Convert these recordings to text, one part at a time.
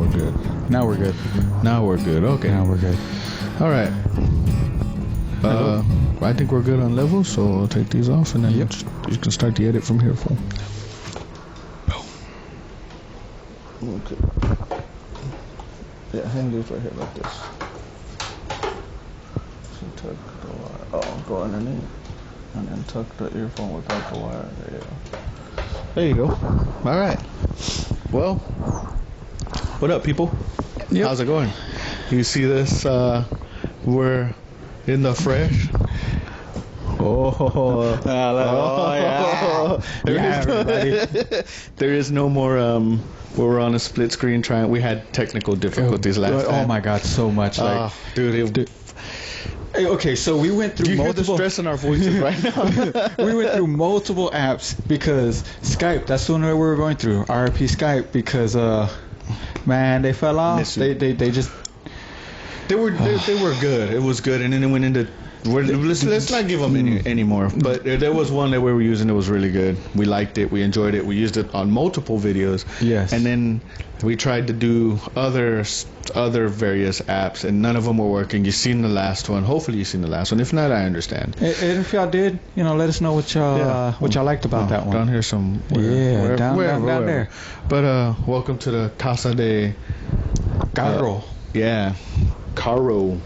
we're good. Now we're good. Now we're good. Okay. Now we're good. All right. I think we're good on levels, so I'll take these off, and then you can start the edit from here, fool. Okay. Yeah, hang these right here like this. So tuck the wire. Oh, go underneath. And then tuck the earphone without the wire. There you go. There you go. All right. Well, what up, people? Yep. How's it going? You see this? We're in the fresh. There is no more. We're on a split screen trying. We had technical difficulties last time. Oh my god, so much. Like, dude. Hey, okay, so we went through You hear multiple. the stress in our voices right now. We went through multiple apps because Skype. That's the one that we were going through. RP Skype because man, they fell off. They just. They were good. It was good, and then it went into. Let's not give them any more. But there was one that we were using that was really good. We liked it. We enjoyed it. We used it on multiple videos. Yes. And then we tried to do other various apps, and none of them were working. You've seen the last one. Hopefully, you've seen the last one. If not, I understand. And if y'all did, let us know what y'all liked about that one. Down here somewhere. Down there. But welcome to the Casa de Carro. Yeah. Caro.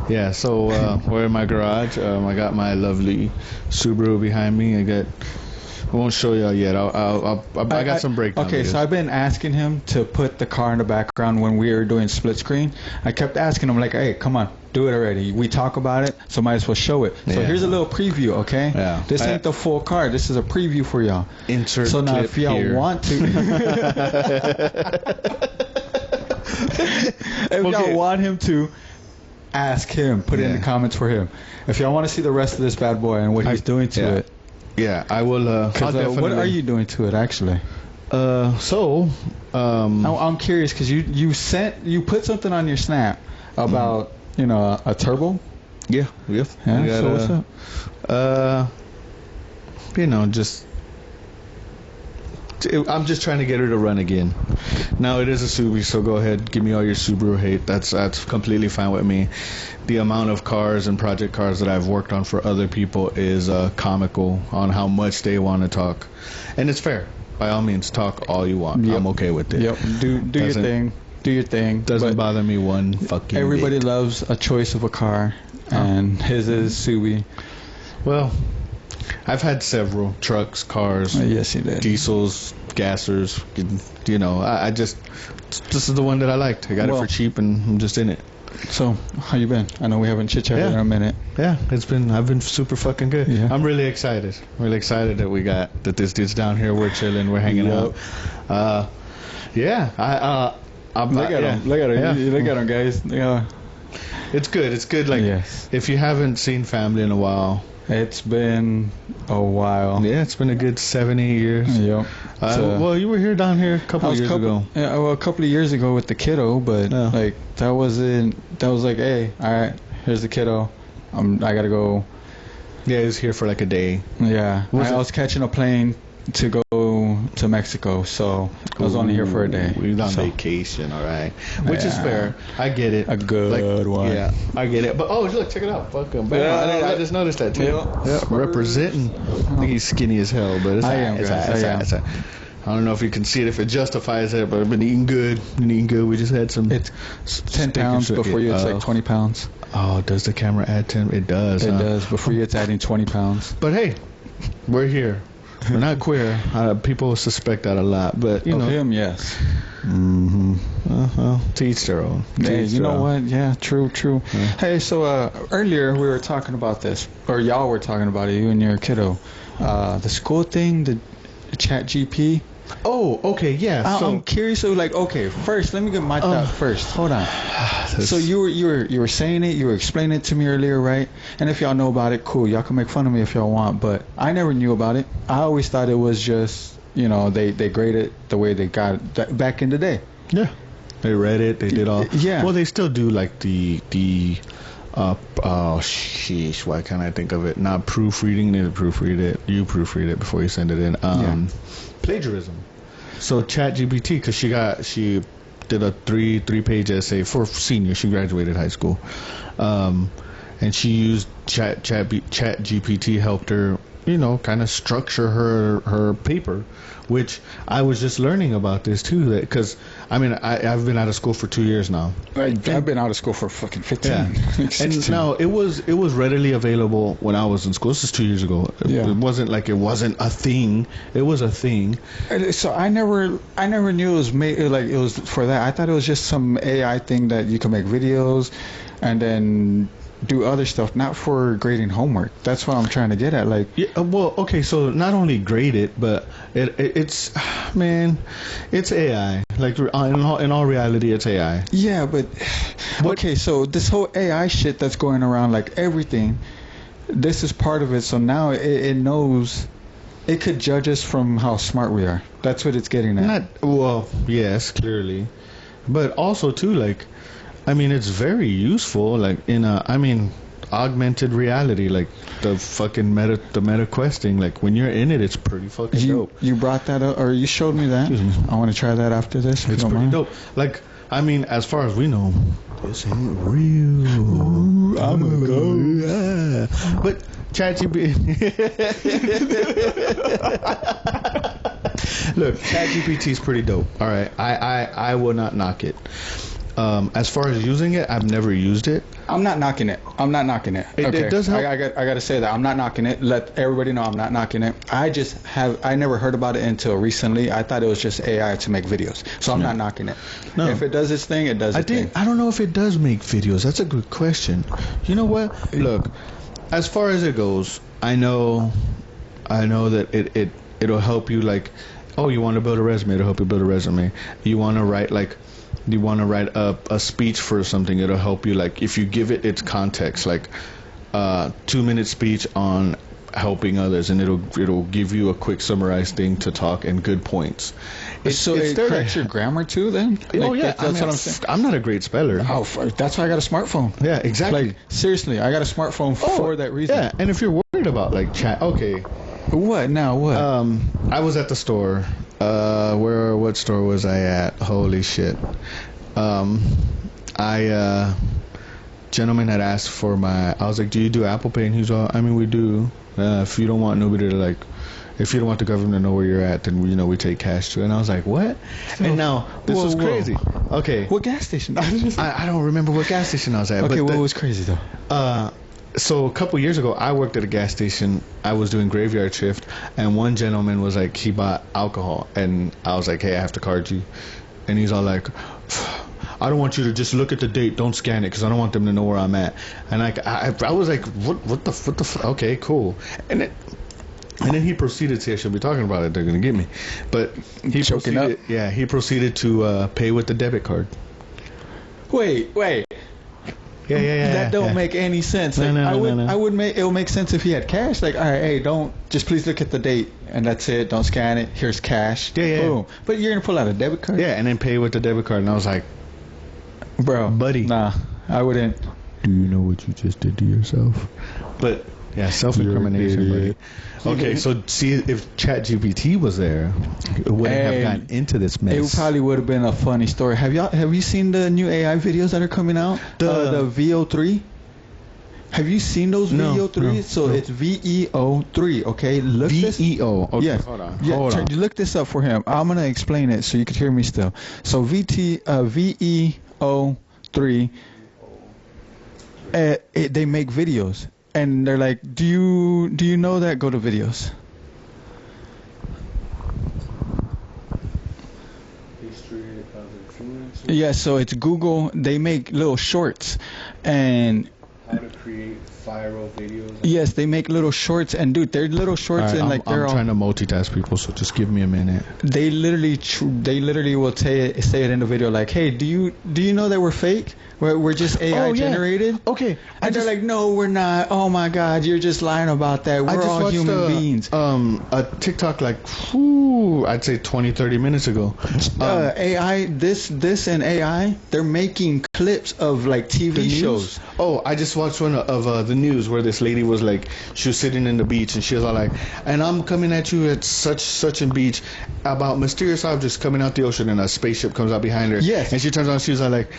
Yeah, so we're in my garage. I got my lovely Subaru behind me. I won't show y'all yet. I got some breakdown. Okay, so I've been asking him to put the car in the background when we were doing split screen. I kept asking him, like, hey, come on, do it already. We talk about it, so might as well show it. So here's a little preview, okay? Yeah. This ain't the full car. This is a preview for y'all. Insert so now, clip if y'all here. want to... If y'all want him to, ask him. Put it in the comments for him. If y'all want to see the rest of this bad boy and what he's doing to it. Yeah, I will. What are you doing to it, actually? I'm curious because you put something on your Snap about a turbo. Yeah. So what's up? Just. I'm just trying to get her to run again. Now it is a Subaru, so go ahead, give me all your Subaru hate. That's completely fine with me. The amount of cars and project cars that I've worked on for other people is comical on how much they want to talk, and it's fair. By all means, talk all you want. I'm okay with it. Yep. Do your thing. Do your thing. Doesn't bother me one fucking. Everybody bit. loves a choice of a car, and his is Subi. Well. I've had several trucks, cars, yes, you did. Diesels, gassers. I just this is the one that I liked. I got it for cheap, and I'm just in it. So, how you been? I know we haven't chit chatted in a minute. Yeah, I've been super fucking good. Yeah. I'm really excited. That this dude's down here. We're chilling. We're hanging out. Look at him. Look at him, guys. Yeah. It's good. It's good. Like if you haven't seen family in a while. It's been a while. Yeah, it's been a good 7-8 years. Yep. Well, you were here down here a couple of years ago. Yeah, well, a couple of years ago with the kiddo, but that was like, hey, all right, here's the kiddo. I gotta go. Yeah, he was here for like a day. Yeah, I was catching a plane to go to Mexico, so I was only here for a day. We was on vacation, all right, which is fair. I get it. A good one. Yeah, I get it. But look, check it out. Fuck him. I just noticed that too. Yeah, representing. I think he's skinny as hell, but I am. I don't know if you can see it, if it justifies it, but I've been eating good. We just had some. It's 10 pounds before you. It's like 20 pounds. Oh, does the camera add 10? It does. It does. Before you, it's adding 20 pounds. But hey, we're here. We're not queer. People suspect that a lot, but you know. Him, yes. Mm-hmm. Well, to each their own. Hey, you know what? Yeah, true. Yeah. Hey, so earlier we were talking about this, or y'all were talking about it, you and your kiddo. The school thing, the chat GP. Oh, okay, yeah. I'm curious. So, first, let me get my thought first. Hold on. So you were saying it, you were explaining it to me earlier, right? And if y'all know about it, cool. Y'all can make fun of me if y'all want, but I never knew about it. I always thought it was just, they graded the way they got it back in the day. Yeah. They read it. They did all. Yeah. Well, they still do like the sheesh. Why can't I think of it? Not proofreading. They proofread it. You proofread it before you send it in. Plagiarism. So ChatGPT, because she did a three-page essay for senior. She graduated high school, and she used Chat GPT helped her, kind of structure her paper, which I was just learning about this too. Because I've been out of school for 2 years now. I've been out of school for fucking 15. Yeah. And now it was readily available when I was in school. This is 2 years ago. It wasn't like it wasn't a thing. It was a thing. So I never knew it was it was for that. I thought it was just some AI thing that you can make videos and then do other stuff, not for grading homework. That's what I'm trying to get at. Like, yeah, well, okay, so not only grade it, but it's AI. Like in all reality, it's AI. Yeah, but okay, so this whole AI shit that's going around, like everything, this is part of it. So now it knows. It could judge us from how smart we are. That's what it's getting at. Yes, clearly, but also too, like, it's very useful, like in augmented reality, like the fucking meta questing. Like when you're in it, it's pretty fucking dope. You brought that up, or you showed me that. I want to try that after this. It's pretty dope. Like, as far as we know, this ain't real. Ooh, I'm a go. Yeah. But ChatGPT. Look, ChatGPT is pretty dope. All right, I will not knock it. As far as using it, I've never used it. I'm not knocking it. It does help. I got to say that I'm not knocking it. Let everybody know I'm not knocking it. I never heard about it until recently. I thought it was just AI to make videos. So I'm not knocking it. No. If it does its thing, it does its thing. I don't know if it does make videos. That's a good question. You know what? Look, as far as it goes, I know that it'll help you, like, oh, you want to build a resume, it'll help you build a resume. You want to write a speech for something, it'll help you, like, if you give it its context, like 2-minute speech on helping others, and it'll give you a quick summarized thing to talk and good points. It corrects your grammar too, then? Oh yeah, that's what I'm saying. I'm not a great speller. Oh, that's why I got a smartphone. Yeah, exactly. Like, seriously, I got a smartphone for that reason. Yeah, and if you're worried about, like, chat, okay. What now? What? I was at the store. What store was I at? Holy shit. Gentleman had asked for I was like, do you do Apple Pay? And he's all, we do. If you don't want nobody to, like, if you don't want the government to know where you're at, then we take cash too. And I was like, what? And now this was crazy. Okay. What gas station? I don't remember what gas station I was at. Okay, what was crazy though? So a couple years ago, I worked at a gas station. I was doing graveyard shift, and one gentleman was like, he bought alcohol, and I was like, hey, I have to card you. And he's all like, I don't want you to just look at the date, don't scan it, because I don't want them to know where I'm at. And I was like, what the okay, cool. And then he proceeded to say, I should be talking about it, they're going to get me. But he proceeded to pay with the debit card. Wait. Yeah. That don't make any sense. Like, it'll make sense if he had cash. Like, all right, hey, don't just please look at the date and that's it. Don't scan it. Here's cash. Yeah. Boom. But you're gonna pull out a debit card. Yeah, and then pay with the debit card. And I was like, bro, buddy, nah, I wouldn't. Do you know what you just did to yourself? But yeah, self-incrimination, buddy. Okay, so see, if ChatGPT was there, it wouldn't have gotten into this mess. It probably would have been a funny story. Have you seen the new AI videos that are coming out? The VO3. Have you seen those VO3? So it's VEO3. Okay, look VEO. Okay, yes. hold on. Look this up for him. I'm gonna explain it so you could hear me still. So VEO3. They make videos. And they're like, do you know that? Go to videos. History of influencers. Yeah, so it's Google. They make little shorts, and how to create viral videos. Yes, they make little shorts, and dude, they're little shorts, and like I'm trying to multitask people, so just give me a minute. They literally will say it in the video, like, hey, do you know that we're fake? We're just AI generated. Okay. And they're like, no, we're not. Oh my God, you're just lying about that. We're all human beings. A TikTok, like, I'd say 20-30 minutes ago. AI, this and AI, they're making clips of like TV shows. Oh, I just watched one of the news where this lady was like, she was sitting in the beach and she was all like, and I'm coming at you at such and beach about mysterious objects coming out the ocean, and a spaceship comes out behind her. Yes. And she turns on, she's all like,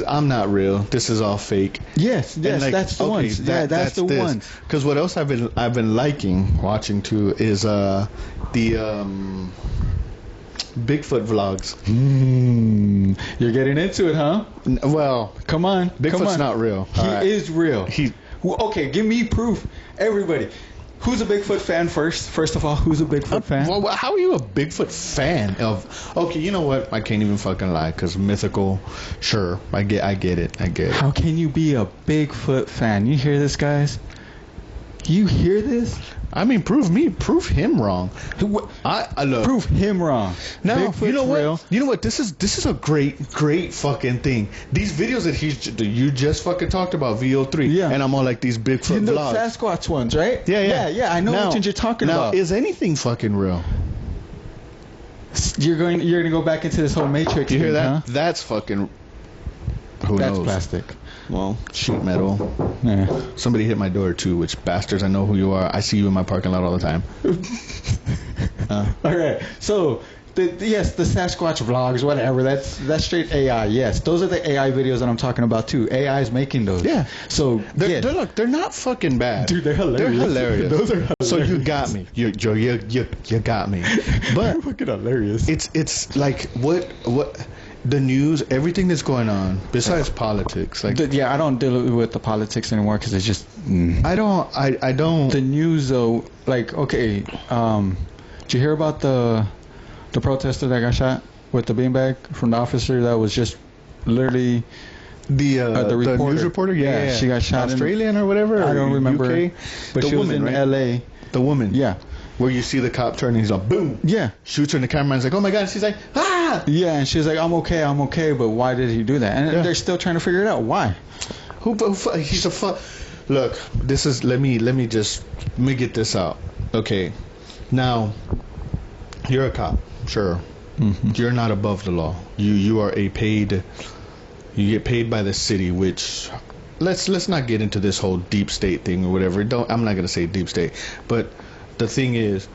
I'm not real. This is all fake. Yes, Like, that's the ones. That's the ones. Because what else I've been watching too is the Bigfoot vlogs. You're getting into it, huh? Well, Come on. Bigfoot's not real. He is real. Well, okay, give me proof. Everybody. Who's a Bigfoot fan first? First of all, who's a Bigfoot fan? Well, how are you a Bigfoot fan of? Okay, you know what? I can't even fucking lie, because mythical. Sure, I get it. How can you be a Bigfoot fan? You hear this, guys? You hear this? I mean, prove him wrong. I look. Prove him wrong. Now, Bigfoot's you know what? real. You know what? This is a great fucking thing. These videos that you just fucking talked about, VO3. Yeah. And I'm all like these Bigfoot You know vlogs. Sasquatch ones, right? Yeah. I know what you're talking about. Now, is anything fucking real? You're gonna go back into this whole Matrix. You hear thing, that? Huh? That's fucking. Who That's knows? plastic. Well, sheet metal. Yeah. Somebody hit my door too, which bastards, I know who you are. I see you in my parking lot all the time. All right. So, the Sasquatch vlogs, whatever. That's straight AI. Yes, those are the AI videos that I'm talking about too. AI is making those. Yeah. So they're not fucking bad. Dude, they're hilarious. They're hilarious. Those are hilarious. So you got me. You got me. But they're fucking hilarious. it's like what the news, everything that's going on besides politics. Like I don't deal with the politics anymore because it's just. I don't. The news though, like okay, did you hear about the protester that got shot with the beanbag from the officer that was just literally the reporter. news reporter? Yeah, she got shot Australian or whatever. I don't remember. UK? But she was in LA. The woman. Yeah. Where you see the cop turn and he's like, boom. Yeah. Shoots her in the camera and he's like, oh my God. And she's like, ah. Yeah, and she's like, I'm okay, but why did he do that? And they're still trying to figure it out. Why? He's a Look, this is, let me get this out. Okay. Now, you're a cop. Sure. Mm-hmm. You're not above the law. You get paid by the city, which let's not get into this whole deep state thing or whatever. I'm not going to say deep state, but the thing is,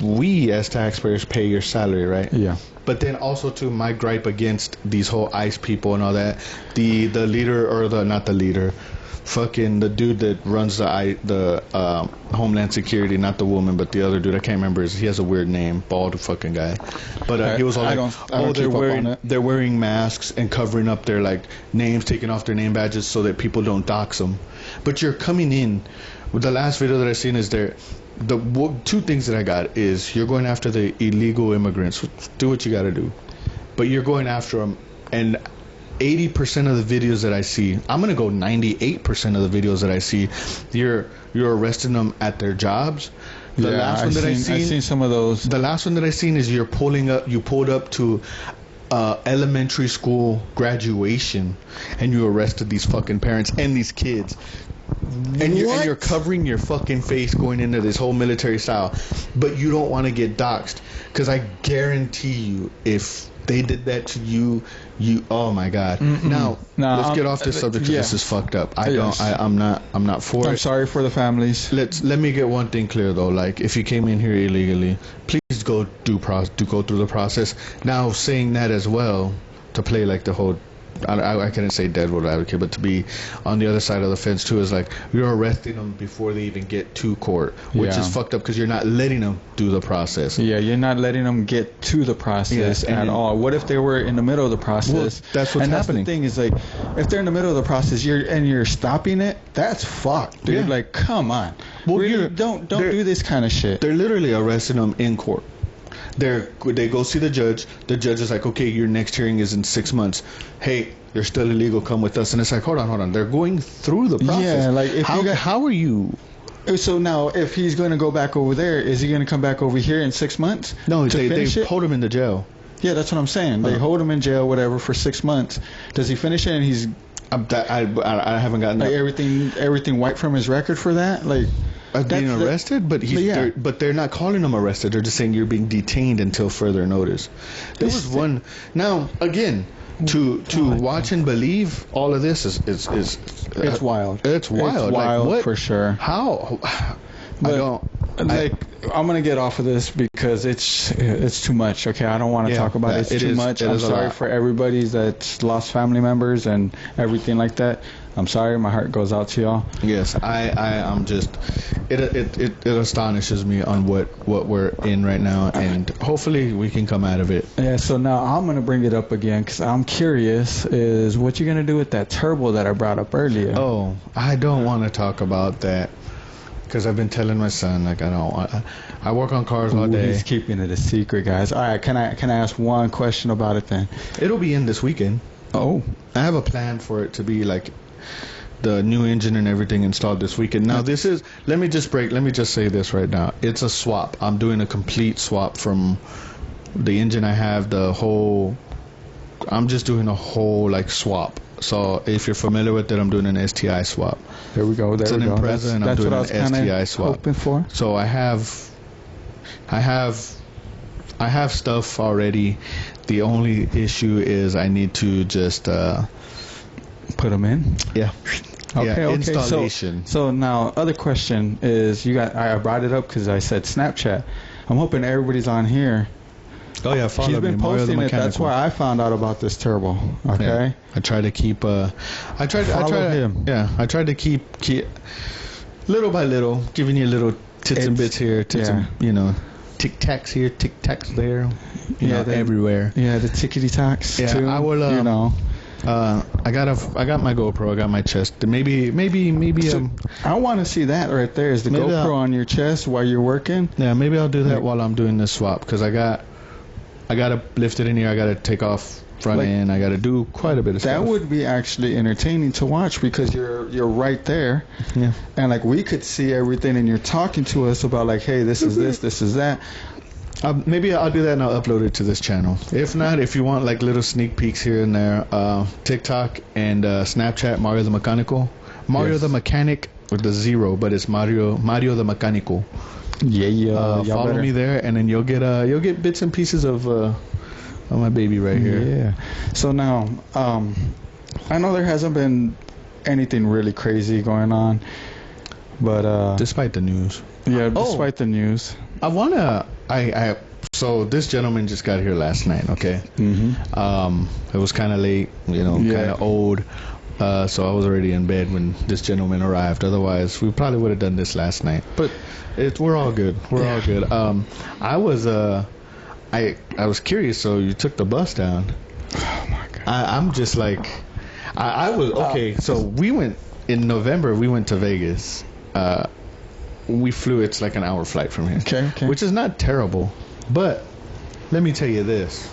we as taxpayers pay your salary, right? Yeah. But then also too, my gripe against these whole ICE people and all that, the leader or not the leader, fucking the dude that runs the Homeland Security, not the woman, but the other dude, I can't remember he has a weird name, bald fucking guy. But he was all like, they're wearing masks and covering up their like names, taking off their name badges so that people don't dox them. But you're coming in. The last video that I seen is the two things that I got is you're going after the illegal immigrants. Do what you got to do, but you're going after them, and 80% of the videos that I see, I'm gonna go 98% of the videos that I see, you're arresting them at their jobs. The last one that I've seen some of those. The last one that I seen is you pulled up to elementary school graduation, and you arrested these fucking parents and these kids. And you're covering your fucking face going into this whole military style, but you don't want to get doxxed, because I guarantee you, if they did that to you, oh my God. Now let's get off this subject. This is fucked up. I'm not for it. I'm sorry for the families. Let me get one thing clear though. Like, if you came in here illegally, please go go through the process. Now, saying that as well, to play like the whole, I couldn't say devil's advocate, but to be on the other side of the fence too, is like you're arresting them before they even get to court, which is fucked up, because you're not letting them do the process. Yeah, you're not letting them get to the process at all. What if they were in the middle of the process? Well, that's what's happening. That's the thing, is like, if they're in the middle of the process, you're stopping it, that's fucked, dude. Like, come on. Well, really, don't do this kind of shit. They're literally arresting them in court. They go see the judge. The judge is like, okay, your next hearing is in 6 months. Hey, you're still illegal. Come with us. And it's like, hold on. They're going through the process. Yeah, like how are you? So now, if he's going to go back over there, is he going to come back over here in 6 months? No, they hold him in the jail. Yeah, that's what I'm saying. They hold him in jail, whatever, for 6 months. Does he finish it and he's? I haven't gotten like everything wiped from his record for that, like. Being arrested, but they're not calling him arrested. They're just saying you're being detained until further notice. There was one. Now, again, to watch and believe all of this is it's wild. It's wild. It's wild, like, for sure. How? But, I don't. I'm gonna get off of this because it's too much. Okay, I don't want to talk about it. It's too much. I'm sorry for everybody that's lost family members and everything like that. I'm sorry. My heart goes out to y'all. Yes, I'm just. It astonishes me on what we're in right now, and hopefully we can come out of it. Yeah. So now I'm gonna bring it up again because I'm curious. Is what you're gonna do with that turbo that I brought up earlier? Oh, I don't want to talk about that. Because I've been telling my son, like, I work on cars all day. He's keeping it a secret, guys. All right, can I ask one question about it then? It'll be in this weekend. Oh. I have a plan for it to be like the new engine and everything installed this weekend. Now this is, let me just say this right now. It's a swap. I'm doing a complete swap from the engine I have, I'm just doing a whole like swap. So if you're familiar with it, I'm doing an STI swap. There we go. It's an Impreza, and I'm doing an STI swap. Hoping for. So I have stuff already. The only issue is I need to just put them in. Yeah. Okay. Installation. So now, other question is, I brought it up because I said Snapchat. I'm hoping everybody's on here. Oh yeah, follow me. He's been posting it. That's why I found out about this turbo. Okay. Yeah. I try to keep. I tried him. Yeah, I tried to keep little by little, giving you little tits and bits here, and tic tacs here, tic tacs there. You know, everywhere. Yeah, the tickety tacks. Yeah, too, I will. I got my GoPro. I got my chest. Maybe. So I want to see that right there. Is the GoPro on your chest while you're working? Yeah, maybe I'll do that while I'm doing this swap because I gotta lift it in here. I gotta take off front end. I gotta do quite a bit of stuff. That would be actually entertaining to watch because you're right there. Yeah. And like we could see everything, and you're talking to us about like, hey, this is this, this is that. Maybe I'll do that and I'll upload it to this channel. If not, if you want like little sneak peeks here and there, TikTok and Snapchat, Mario the the Mechanic with the 0, but it's Mario the Mecanico. Yeah. Follow me there, and then you'll get bits and pieces of my baby right here. Yeah. So now, I know there hasn't been anything really crazy going on, but despite the news. Yeah, despite the news. So this gentleman just got here last night. Okay. Mm-hmm. It was kind of late. Kind of old. So I was already in bed when this gentleman arrived. Otherwise, we probably would have done this last night. But we're all good. We're all good. I was curious. So you took the bus down. Oh my god. I'm just like, I was okay. So we went in November. We went to Vegas. We flew. It's like an hour flight from here. Okay. Which is not terrible, but let me tell you this: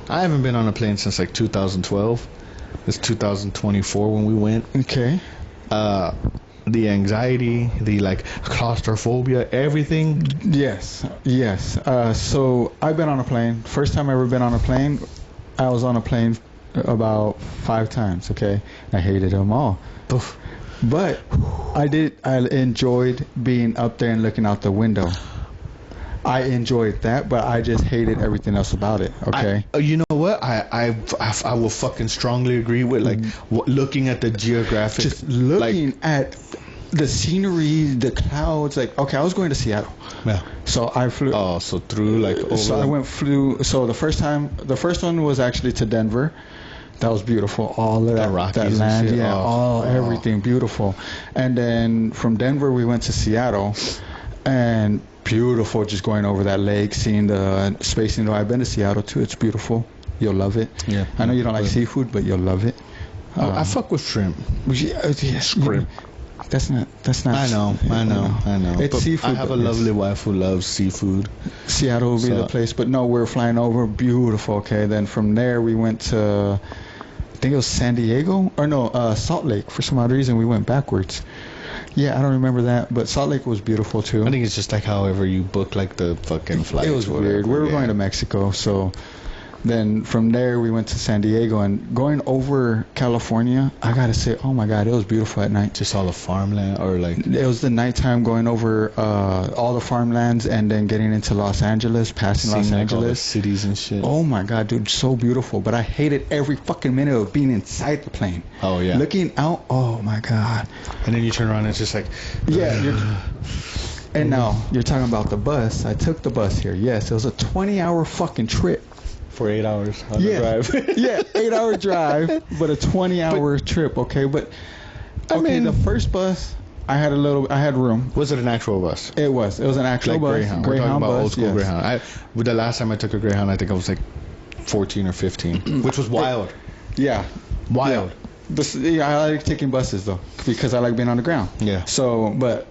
I haven't been on a plane since like 2012. It's 2024 when we went. Okay. The anxiety, the like claustrophobia, everything. Yes. So I've been on a plane. First time I ever been on a plane, I was on a plane about 5 times. Okay. I hated them all. Oof. But I enjoyed being up there and looking out the window. I enjoyed that, but I just hated everything else about it. Okay. You know what? I will fucking strongly agree with like looking at the geographic. Just looking at the scenery, the clouds. Like, okay, I was going to Seattle. Yeah. So I flew. Oh, so through like over. So I flew. So the first one was actually to Denver. That was beautiful. All of that, Rockies that land, and shit. Everything beautiful. And then from Denver we went to Seattle, and beautiful, just going over that lake, seeing the space. I've been to Seattle too. It's beautiful. You'll love it. Yeah. I know you don't like seafood, but you'll love it. I fuck with shrimp. Shrimp. That's not. I know. It's but seafood. I have a lovely wife who loves seafood. Seattle will be the place, but no, we're flying over. Beautiful. Okay, then from there we went to, I think it was San Diego or no, Salt Lake. For some odd reason, we went backwards. Yeah, I don't remember that, but Salt Lake was beautiful too. I think it's just like however you book like the fucking flight. It was weird. We were going to Mexico, so Then from there we went to San Diego, and going over California, I gotta say, oh my God, it was beautiful at night. Just all the farmland, or like It was the nighttime going over all the farmlands, and then getting into Los Angeles, passing Los seeing like all the Angeles. cities and shit. Oh my God, dude, so beautiful. But I hated every fucking minute of being inside the plane. Oh yeah. Looking out, oh my God. And then you turn around and it's just like, Yeah. And now you're talking about the bus. I took the bus here. Yes, it was a 20-hour fucking trip. for 8 hours on the drive. Yeah, 8-hour drive, but a 20-hour trip. Okay, but I mean, the first bus, I had room. Was it an actual bus? It was an actual Like bus. Greyhound. We're talking about bus, old school yes. Greyhound. The last time I took a Greyhound, I think I was like 14 or 15, which was wild. Yeah, Wild. yeah, I like taking buses though because I like being on the ground. Yeah. So, but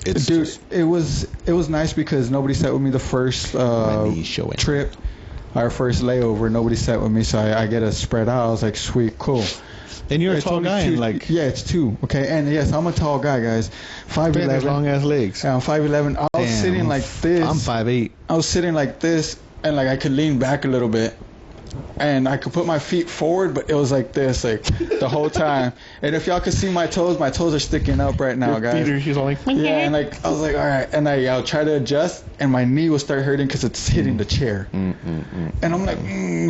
It's dude, just- it was nice because nobody sat with me the first trip, our first layover. Nobody sat with me, so I get to spread out. I was like, sweet, cool. And you're a It's tall only guy, two- and like yeah, it's 2. Okay, and yes, I'm a tall guy, guys. 5'11", long ass legs. Yeah, I'm 5'11". I was Damn, sitting like this. I'm 5'8". I was sitting like this, and like I could lean back a little bit, and I could put my feet forward, but it was like this, like the whole time. And if y'all could see my toes are sticking up right now, guys. She's all like, Yeah, and like I was like, all right, and I'll try to adjust, and my knee will start hurting because it's hitting the chair. And I'm like,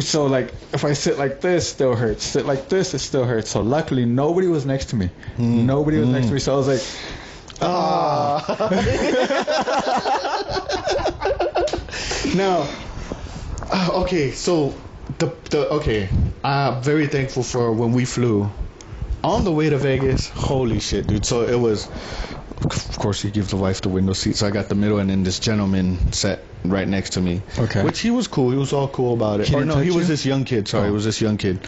so like if I sit like this, still hurts. Sit like this, it still hurts. So luckily nobody was next to me. Nobody was next to me. So I was like, Now, okay, so I'm very thankful for when we flew on the way to Vegas. Holy shit, dude! So it was, of course, he gives the wife the window seat, so I got the middle, and then this gentleman sat right next to me. Okay. Which he was cool. He was all cool about it. He didn't touch he was you? this young kid. Sorry, it was this young kid.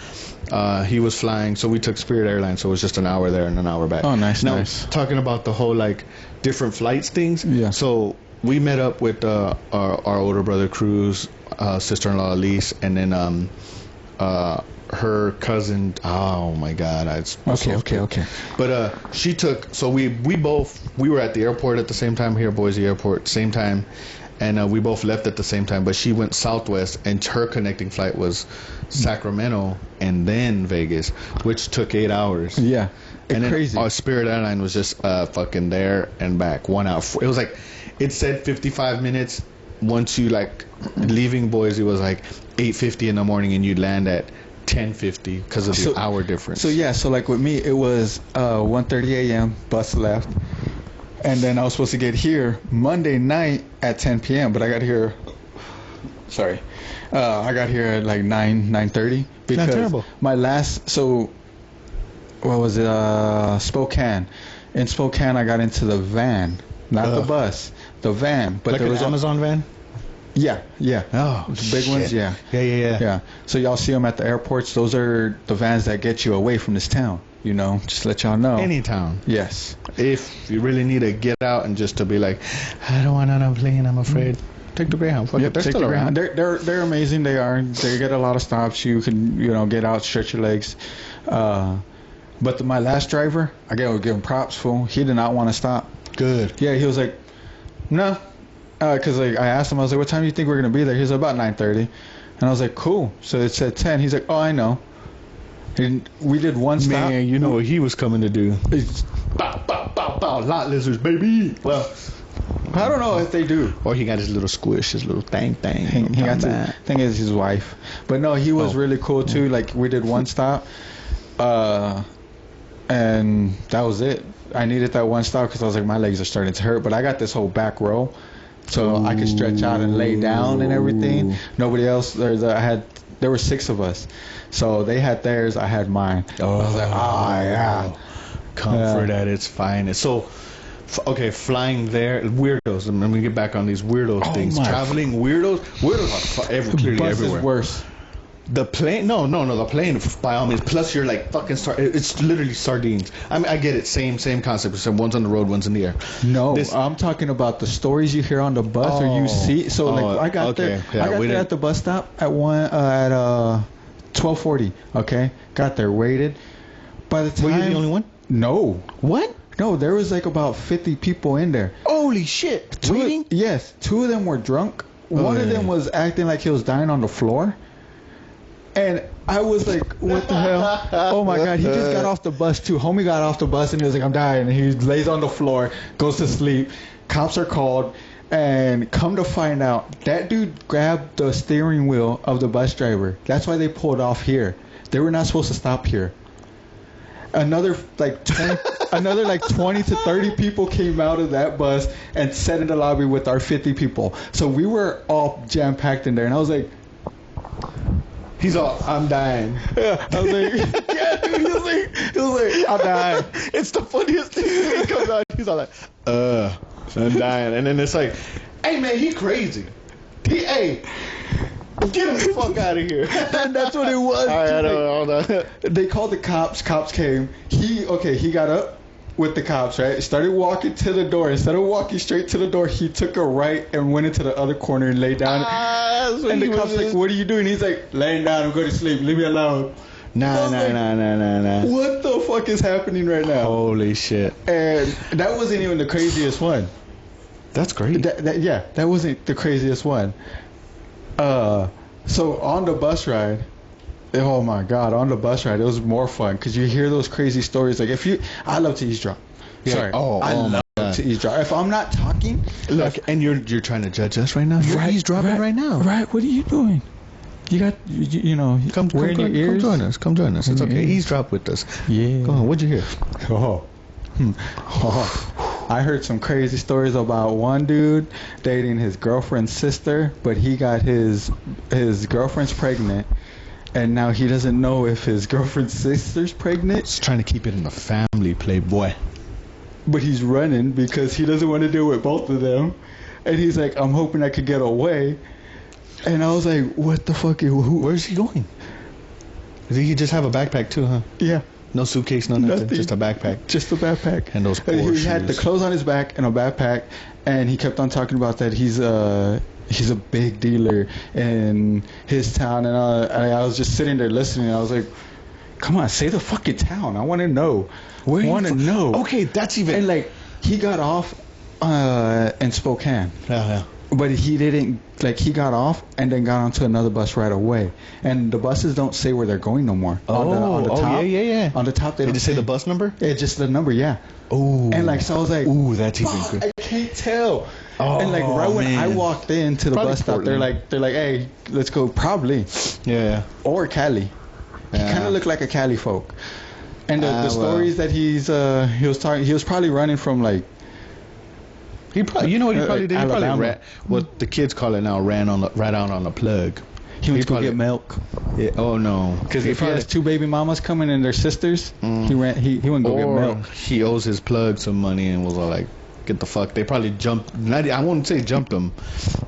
He was flying, so we took Spirit Airlines, so it was just an hour there and an hour back. Oh, nice, now, nice. Talking about the whole like different flights things. Yeah. So we met up with our older brother Cruz, sister-in-law Elise, and then her cousin. Oh my God! okay. But she took. So we were at the airport at the same time here, Boise Airport, same time, and we both left at the same time. But she went Southwest, and her connecting flight was Sacramento and then Vegas, which took 8 hours. yeah, And then crazy. our Spirit Airline was just fucking there and back 1 hour. It was like, it said 55 minutes. Once you like leaving Boise was like 8:50 in the morning, and you'd land at 10:50 because of the hour difference. So yeah, so like with me, it was 1:30 a.m. bus left, and then I was supposed to get here Monday night at 10 p.m. But I got here. Sorry, I got here at like 9:30 because Not terrible. my last. So what was it? Spokane. In Spokane, I got into the van, not the bus, the van. But like there an was Amazon van. Yeah. Oh, The big ones, yeah. Yeah. So y'all see them at the airports. Those are the vans that get you away from this town. You know, just let y'all know. Any town. Yes. If you really need to get out and just to be like, I don't want on a plane, I'm afraid. Take the Greyhound. Fuck it, they're take still the around. Greyhound. They're amazing. They are. They get a lot of stops. You can get out, stretch your legs. But my last driver, I gotta give him props, fool. He did not want to stop. Good. Yeah, he was like, no, because like I asked him, I was like, what time do you think we're gonna be there? He was about 9:30, and I was like, cool. So it said 10. He's like, oh, I know. And we did one stop. Man, you know what he was coming to do. It's- Bow, bow, bow, bow, lot lizards, baby. Well, I don't know if they do. or he got his little squish, his little thing. He got to thing is his wife, but no, he was really cool too. Like we did one stop, and that was it. I needed that one stop because I was like, my legs are starting to hurt. But I got this whole back row, so I could stretch out and lay down and everything. Nobody else. There were 6 of us, so they had theirs. I had mine. I was like, yeah. Comfort at its finest. So, okay, flying there, weirdos. Let me get back on these weirdos things. Traveling weirdos are clearly Bus everywhere. is worse. The plane, no, the plane by all means. Plus, you're like fucking it's literally sardines. I mean, I get it. Same concept. So one's on the road, one's in the air. No, I'm talking about the stories you hear on the bus or you see. So like I got there, I got there at the bus stop at 12:40. Okay, got there, waited. By the time, Were you the only one? No. What? No, there was like about 50 people in there. Holy shit! Yes, 2 of them were drunk. one of them was acting like he was dying on the floor. And I was like, what the hell? Oh my God, he just got off the bus too. Homie got off the bus and he was like, I'm dying. And he lays on the floor, goes to sleep. Cops are called. And come to find out, that dude grabbed the steering wheel of the bus driver. That's why they pulled off here. They were not supposed to stop here. Another like 20 to 30 people came out of that bus and sat in the lobby with our 50 people. So we were all jam-packed in there. And I was like, he's all, I'm dying. Yeah, I was like, yeah, dude. He was like, I'm dying. It's the funniest thing. He comes out, he's all like, I'm dying. And then it's like, hey man, he crazy. Hey, get him the fuck out of here. And that's what it was. I know. They called the cops. Cops came. He got up with the cops, right? Started walking to the door. Instead of walking straight to the door, he took a right and went into the other corner and laid down. And the cops like, what are you doing? He's like, laying down, I'm going to sleep. Leave me alone. Nah. What the fuck is happening right now? Holy shit. And that wasn't even the craziest one. That's great. That wasn't the craziest one. So on the bus ride, oh my God, on the bus ride, it was more fun because you hear those crazy stories. Like I love to eavesdrop. Yeah. Sorry. I love to eavesdrop. If I'm not talking, look, and you're trying to judge us right now. You're eavesdropping right now. Right. What are you doing? You got, you know, come wearing your ears. Come join us. It's okay. Eavesdrop with us. Yeah. Go on. What'd you hear? I heard some crazy stories about one dude dating his girlfriend's sister, but he got his girlfriend's pregnant, and now he doesn't know if his girlfriend's sister's pregnant. He's trying to keep it in the family, playboy. But he's running because he doesn't want to deal with both of them, and he's like, I'm hoping I could get away. And I was like, what the fuck? Where's he going? Does he just have a backpack too, huh? Yeah. No suitcase, no nothing. Just a backpack. Just a backpack. And those poor shoes. He had the clothes on his back and a backpack, and he kept on talking about that he's a big dealer in his town. And I was just sitting there listening. And I was like, come on, say the fucking town. I want to know. I want to know. Okay, that's even. And like, he got off in Spokane. Yeah. But he didn't, like, he got off and then got onto another bus right away. And the buses don't say where they're going no more. On the top, yeah. On the top, they just say the bus number? Yeah, just the number, yeah. Oh. And, like, so I was like, ooh, that's even good. I can't tell. Oh, and, like, right when I walked into the bus stop, they're like, hey, let's go, probably. Yeah. Or Cali. He kind of looked like a Cali folk. And the stories that he was probably running from, like, he probably, you know what he probably did? He Alabama. probably ran, what the kids call it now, ran out on the plug. He went to go get milk. Yeah, oh no, because if he has two baby mamas coming and their sisters, he went go get milk. He owes his plug some money and was all like, get the fuck. They probably jumped. I wouldn't say jumped him.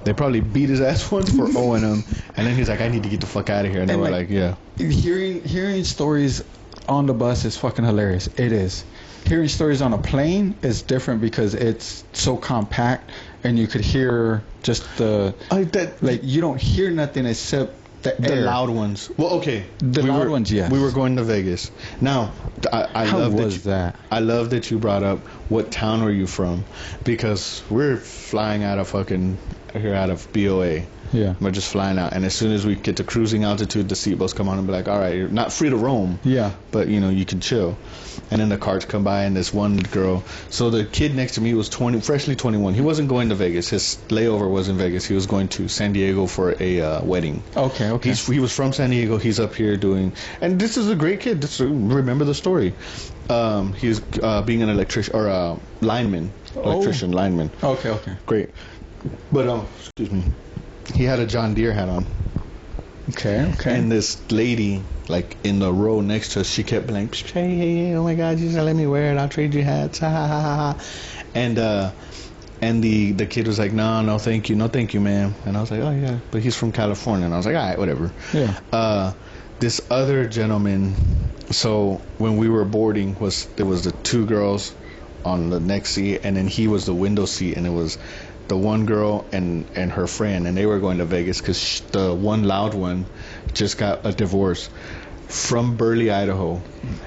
They probably beat his ass once for owing him, and then he's like, I need to get the fuck out of here. And they were like, yeah. Hearing stories on the bus is fucking hilarious. It is. Hearing stories on a plane is different because it's so compact and you could hear just you don't hear nothing except the air. Loud ones. Well, okay. The loud ones, yes. We were going to Vegas. Now, I love that. I love that you brought up what town are you from, because we're flying out of BOA. Yeah. We're just flying out, and as soon as we get to cruising altitude, the seatbelts come on and be like, all right, you're not free to roam. Yeah. But, you can chill. And then the cars come by, and this one girl. So the kid next to me was freshly 21. He wasn't going to Vegas. His layover was in Vegas. He was going to San Diego for a wedding. Okay. He was from San Diego. He's up here doing, and this is a great kid. Remember the story. He was being an electrician or a lineman. Lineman. Okay. Great. But excuse me. He had a John Deere hat on. Okay. And this lady, like in the row next to us, she kept being like, hey, oh my God, you just let me wear it. I'll trade you hats. Ha ha ha ha. And the kid was like, no, thank you, ma'am. And I was like, oh yeah, but he's from California. And I was like, all right, whatever. Yeah. This other gentleman. So when we were boarding, there was the two girls on the next seat, and then he was the window seat, and it was the one girl and her friend, and they were going to Vegas because the one loud one just got a divorce. from Burley, Idaho,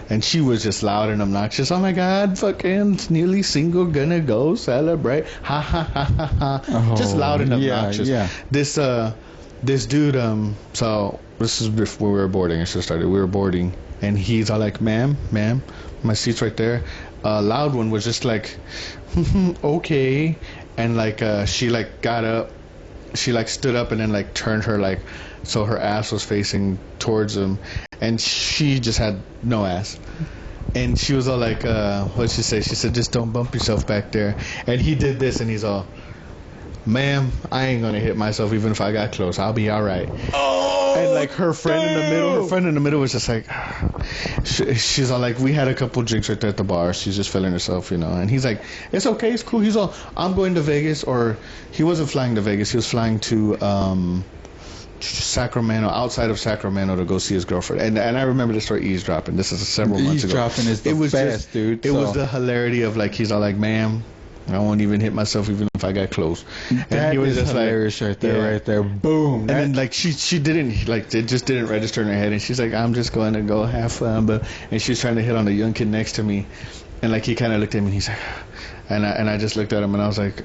and she was just loud and obnoxious. Oh my God, fucking newly single, gonna go celebrate, ha ha ha ha ha. Just loud and obnoxious. Yeah. This dude, so this is before we were boarding. I should have started. We were boarding, and he's all like, ma'am, my seat's right there. Loud one was just like, okay, and like she like got up, she like stood up and then like turned her like, so her ass was facing towards him, and she just had no ass. And she was all like, what'd she say? She said, just don't bump yourself back there. And he did this, and he's all, ma'am, I ain't gonna hit myself even if I got close. I'll be all right. Oh, and like her friend in the middle was just like, she's all like, we had a couple drinks right there at the bar. She's just feeling herself, you know. And he's like, it's okay, it's cool. He's all, I'm going to Vegas, or he wasn't flying to Vegas. He was flying to Sacramento, outside of Sacramento, to go see his girlfriend. And I remember the story eavesdropping. This is several months ago. Eavesdropping is the best, dude. It was the hilarity of like, he's all like, ma'am, I won't even hit myself even if I got close. And he was just hilarious, like, right there, right there. Boom. And then like she didn't, like, it just didn't register in her head, and she's like, I'm just going to go have fun, and she's trying to hit on the young kid next to me, and like he kind of looked at me and he's like, and I just looked at him and I was like,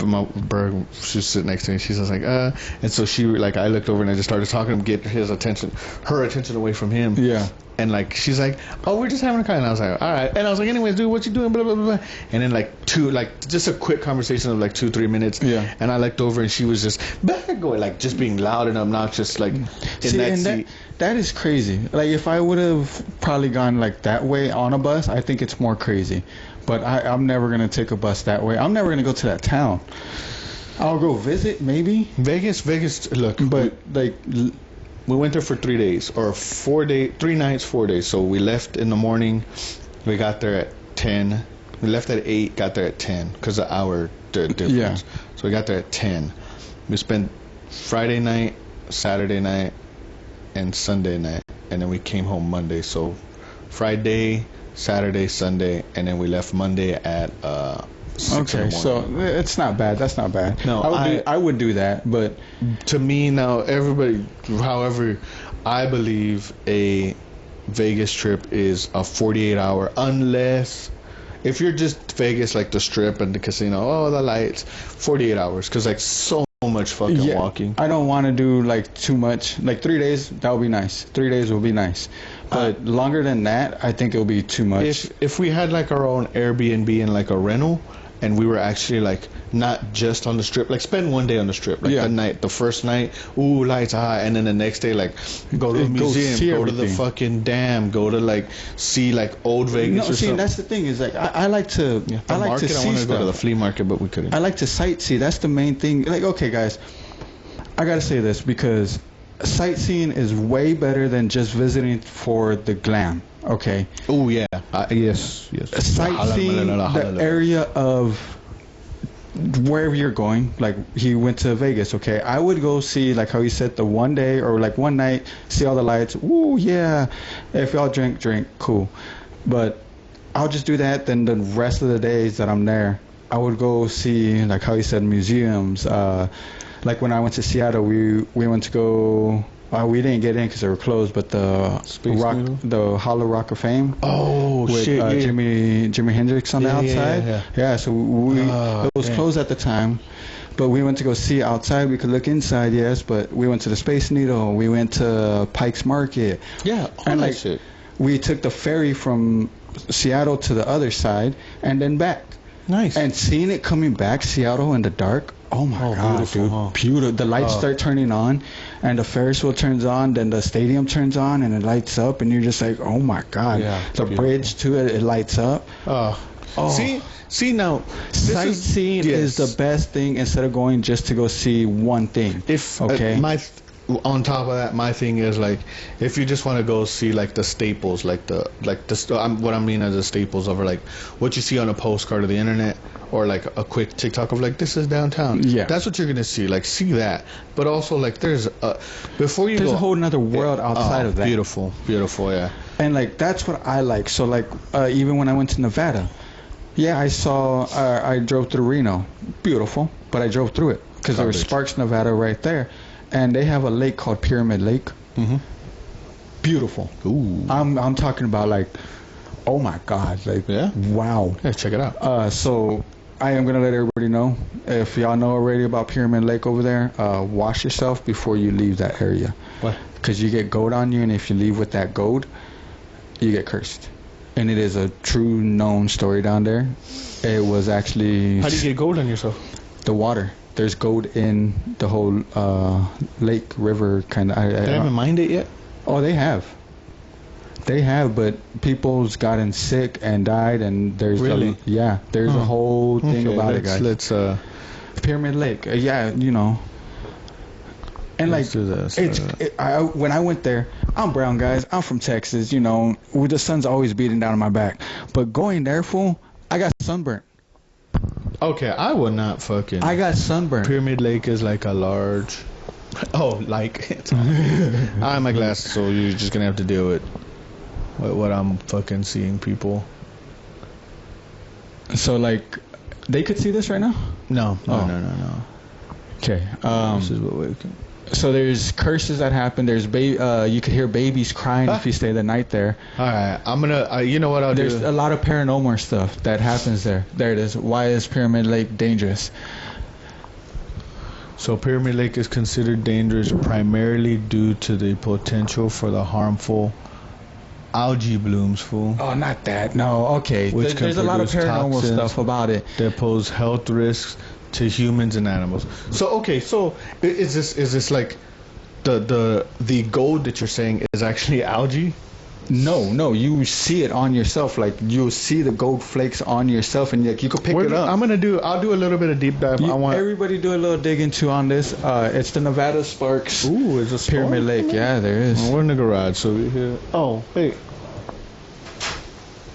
my bird, she was sitting next to me, she's just like, and so she, like, I looked over and I just started talking to him, get her attention away from him. Yeah. And like she's like, oh, we're just having a call. And I was like, all right. And I was like, anyways, dude, what you doing? Blah blah blah. And then like just a quick conversation of like 2-3 minutes. Yeah. And I looked over and she was just going, like, just being loud and obnoxious, like in that seat. That is crazy. Like, if I would have probably gone like that way on a bus, I think it's more crazy. But I'm never gonna take a bus that way. I'm never gonna go to that town. I'll go visit, maybe. Vegas. Look, but like. We went there for 3 days, or 4 days, 3 nights, 4 days. So we left in the morning. We got there at 10. We left at 8, got there at 10, because of our difference. Yeah. So we got there at 10. We spent Friday night, Saturday night, and Sunday night. And then we came home Monday. So Friday, Saturday, Sunday, and then we left Monday at 6 okay, so it's not bad. That's not bad. No, I would do that, but to me now, everybody, however, I believe a Vegas trip is a 48-hour, unless if you're just Vegas, like the strip and the casino, oh, the lights, 48 hours, because like so much fucking walking. I don't want to do like too much. Like 3 days, that would be nice. 3 days will be nice. But longer than that, I think it'll be too much. If we had like our own Airbnb and like a rental, and we were actually like not just on the strip, like spend one day on the strip, like the first night, ooh, lights, and then the next day, like go to the museum, go to the fucking dam, go to like see like old Vegas. No, see, that's the thing is like I like to I like to see I wanted to stuff. go to the flea market, but we couldn't. I like to sightsee. That's the main thing. Like, okay, guys, I gotta say this because sightseeing is way better than just visiting for the glam. Okay. Oh yeah. Yes. Sightseeing the area of wherever you're going. Like he went to Vegas. Okay, I would go see, like how you said, the one day or like one night, see all the lights. Ooh yeah. If y'all drink, cool. But I'll just do that. Then the rest of the days that I'm there, I would go see, like how you said, museums. Like when I went to Seattle, we went to go. We didn't get in because they were closed, but the Hollow Rock of Fame. Oh with, shit! Yeah. Jimi Hendrix on the outside. Yeah. So it was closed at the time, but we went to go see outside. We could look inside, yes, but we went to the Space Needle. We went to Pike's Market. Yeah, all that shit. We took the ferry from Seattle to the other side and then back. Nice. And seeing it coming back, Seattle in the dark. Oh my God, beautiful, dude! Huh? Beautiful. The lights start turning on, and the Ferris wheel turns on. Then the stadium turns on, and it lights up, and you're just like, oh my God! Yeah, the bridge too, it lights up. See now, sightseeing is the best thing instead of going just to go see one thing. On top of that, my thing is like, if you just want to go see like the staples, what I mean as the staples of like what you see on a postcard of the internet, or like a quick TikTok of like, this is downtown. Yeah, that's what you're gonna see. Like, see that, but also like there's a whole nother world outside of that. Beautiful, yeah. And like that's what I like. So like even when I went to Nevada, yeah, I drove through Reno, beautiful, but I drove through it because there was Sparks, Nevada, right there. And they have a lake called Pyramid Lake. Mm-hmm. beautiful. Ooh. I'm talking about like, oh my God, like wow. Yeah, check it out. So I am gonna let everybody know, if y'all know already about Pyramid Lake over there, wash yourself before you leave that area. What? Because you get gold on you, and if you leave with that gold, you get cursed. And it is a true known story down there. It was actually... How do you get gold on yourself? The water. There's gold in the whole lake, river kind of... They haven't mined it yet? Oh, they have. They have, but people's gotten sick and died, and there's... Really? There's a whole thing about it, guys. Let's... Pyramid Lake. You know... And like, do this. When I went there, I'm brown, guys. I'm from Texas, you know. The sun's always beating down on my back. But going there, fool, I got sunburnt. Okay, I would not fucking... I got sunburnt. Pyramid Lake is like a large... Oh, like... It's I have my glasses, so you're just gonna have to deal with what I'm fucking seeing, people. So, like, they could see this right now? No. Okay. This is what we can... So there's curses that happen. There's you could hear babies crying if you stay the night there. All right, I'm gonna. You know what I'll do? There's a lot of paranormal stuff that happens there. There it is. Why is Pyramid Lake dangerous? So Pyramid Lake is considered dangerous primarily due to the potential for the harmful algae blooms, fool. Oh, not that. No. Okay. Which There's a lot of paranormal stuff about it that pose health risks to humans and animals. So is this like the gold that you're saying is actually algae? No, you see it on yourself. Like, you'll see the gold flakes on yourself, and like, you could pick it up. I'll do a little bit of deep dive. Everybody do a little dig into on this. It's the Nevada Sparks. Ooh, is a Pyramid Lake. Yeah, there is. We're in the garage, so we hear. Oh, wait.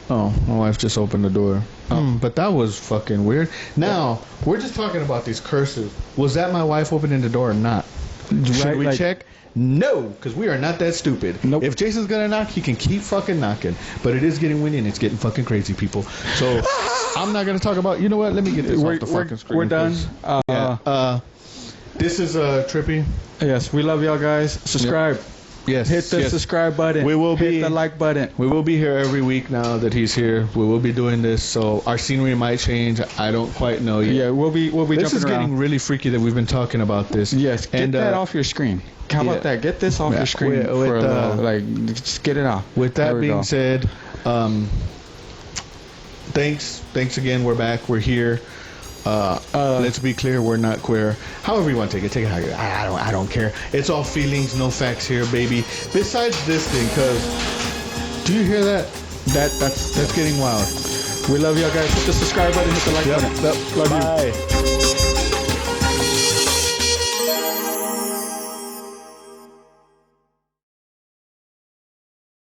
Oh, my wife just opened the door. But that was fucking weird. Now, we're just talking about these curses. Was that my wife opening the door or not? Should we check? No, because we are not that stupid. Nope. If Jason's gonna knock, he can keep fucking knocking. But it is getting windy and it's getting fucking crazy, people. So I'm not gonna talk about. You know what? Let me get this off the fucking screen. We're done. This is Trippy. Yes, we love y'all, guys. Subscribe. Yep. Yes. Hit the subscribe button. Hit the like button. We will be here every week now that he's here. We will be doing this, so our scenery might change. I don't quite know yet. Yeah, we'll be jumping around. This is getting really freaky that we've been talking about this. Yes, get that off your screen. How about that? Get this off your screen just get it off. With that being said, thanks again. We're back. We're here. Let's be clear, we're not queer. However you want to take it how you. I don't care. It's all feelings, no facts here, baby. Besides this thing, cause do you hear that? That's getting wild. We love y'all guys. Hit the subscribe button. Hit the like button. Love you. Bye.